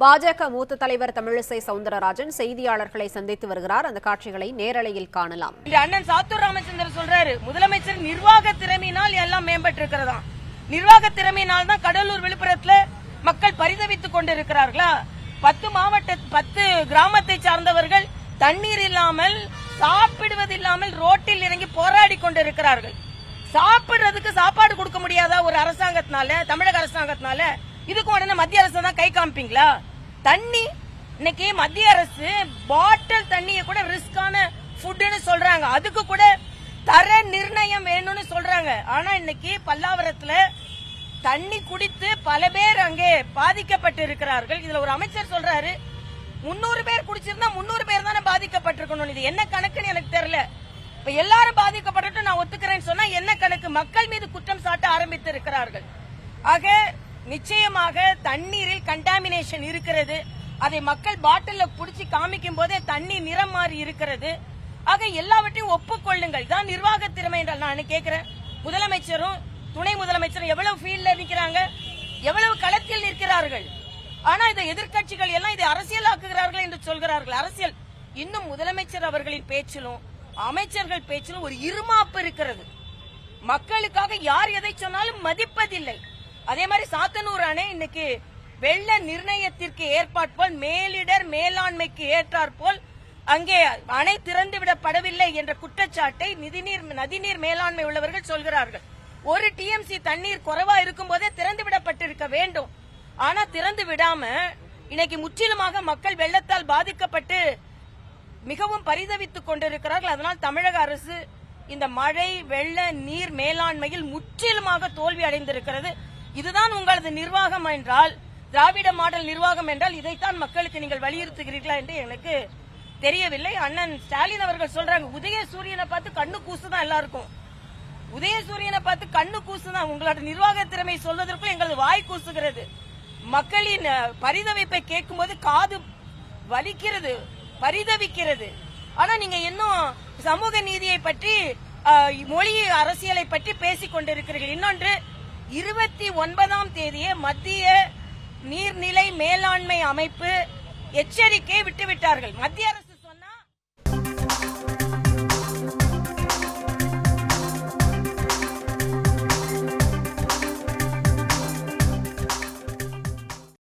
பாஜக மூத்த தலைவர் தமிழிசை சவுந்தரராஜன் செய்தியாளர்களை சந்தித்து வருகிறார். அந்த காட்சிகளை நேரலையில் காணலாம். அண்ணன் சாத்தூர் ராமச்சந்திரன் சொல்றாரு, முதலமைச்சர் நிர்வாக திறமையினால் எல்லாம் மேம்பட்டு இருக்கிறதா. நிர்வாக திறமையினால் தான் கடலூர் விழுப்புரத்துல மக்கள் பரிதவித்துக் கொண்டிருக்கிறார்களா? 10 கிராமத்தை சார்ந்தவர்கள் தண்ணீர் இல்லாமல் சாப்பிடுவதில்லாமல் ரோட்டில் இறங்கி போராடி கொண்டிருக்கிறார்கள். சாப்பிடுறதுக்கு சாப்பாடு கொடுக்க முடியாதா ஒரு அரசாங்கத்தினால, தமிழக அரசாங்கத்தினால? இதுக்கு உடனே மத்திய அரசு தான் கை காமிப்பீங்களா? தண்ணி இன்னைக்கு மத்திய அரசு பாட்டில் தண்ணியை கூட ரிஸ்கான ஃபுட்னு சொல்றாங்க, அதுக்கு கூட தர நிர்ணயம் வேணும்னு சொல்றாங்க. ஆனா இன்னைக்கு பல்லாவரத்துல தண்ணி குடித்து பல பேர் அங்கே பாதிக்கப்பட்டு இருக்கிறார்கள். இதுல ஒரு அமைச்சர் சொல்றாரு, 300 பேர் குடிச்சிருந்தா 300 பேர் தானே பாதிக்கப்பட்டிருக்கணும். இது என்ன கணக்குன்னு எனக்கு தெரியல. இப்ப எல்லாரும் பாதிக்கப்பட்டு நான் ஒத்துக்கிறேன்னு சொன்னா என்ன கணக்கு? மக்கள் மீது குற்றம் சாட்ட ஆரம்பித்து இருக்கிறார்கள். ஆக நிச்சயமாக தண்ணீரில் கண்டாமினேஷன் இருக்கிறது. அதை மக்கள் பாட்டில புடிச்சு காமிக்கும் போதே தண்ணி நிறம் மாறி இருக்கிறது. ஆக எல்லாவற்றையும் ஒப்புக்கொள்ளுங்கள். இதான் நிர்வாக திறமை என்றால் நான் கேட்கிறேன். முதலமைச்சரும் துணை முதலமைச்சரும் எவ்வளவு ஃபீல்ட்ல நிற்கிறாங்க, எவ்வளவு களத்தில் நிற்கிறார்கள். ஆனா இதை எதிர்கட்சிகள் எல்லாம் இதை அரசியலாக்குகிறார்கள் என்று சொல்கிறார்கள். அரசியல் இன்னும் முதலமைச்சர் அவர்களின் பேச்சிலும் அமைச்சர்கள் பேச்சிலும் ஒரு இருமாப்பு இருக்கிறது. மக்களுக்காக யார் எதை சொன்னாலும் மதிப்பதில்லை. அதே மாதிரி சாத்தனூர் அணை இன்னைக்கு வெள்ள நிர்ணயத்திற்கு ஏற்பாற்போல் மேலிடர் மேலாண்மைக்கு ஏற்றாற்போல் அங்கே அணை திறந்துவிடப்படவில்லை என்ற குற்றச்சாட்டை நதிநீர் மேலாண்மை உள்ளவர்கள் சொல்கிறார்கள். ஒரு டிஎம்சி தண்ணீர் குறைவா இருக்கும் போதே திறந்து விடப்பட்டிருக்க வேண்டும். ஆனா திறந்து விடாம இன்னைக்கு முற்றிலுமாக மக்கள் வெள்ளத்தால் பாதிக்கப்பட்டு மிகவும் பரிதவித்துக் கொண்டிருக்கிறார்கள். அதனால் தமிழக அரசு இந்த மழை வெள்ள நீர் மேலாண்மையில் முற்றிலுமாக தோல்வி அடைந்திருக்கிறது. இதுதான் உங்களது நிர்வாகம் என்றால், திராவிட மாடல் நிர்வாகம் என்றால் இதைத்தான் மக்களுக்கு நீங்கள் வலியுறுத்துகிறீர்களா என்று எனக்கு தெரியவில்லை. அண்ணன் ஸ்டாலின் அவர்கள் சொல்றாங்க, உதயசூரியனை பார்த்து கண்ணு கூசுதான் எல்லாருக்கும். உதயசூரியனை பார்த்து கண்ணு கூசுதான். உங்களோட நிர்வாக திறமை சொல்வதற்கும் எங்களது வாய் கூசுகிறது. மக்களின் பரிதவிப்பை கேட்கும் போது காது வலிக்கிறது, பரிதவிக்கிறது. ஆனா நீங்க இன்னும் சமூக நீதியை பற்றி, மொழி அரசியலை பற்றி பேசிக் கொண்டிருக்கிறீர்கள். இன்னொன்று, 29ஆம் தேதியே மத்திய நீர்நிலை மேலாண்மை அமைப்பு எச்சரிக்கையை விட்டுவிட்டார்கள். மத்திய அரசு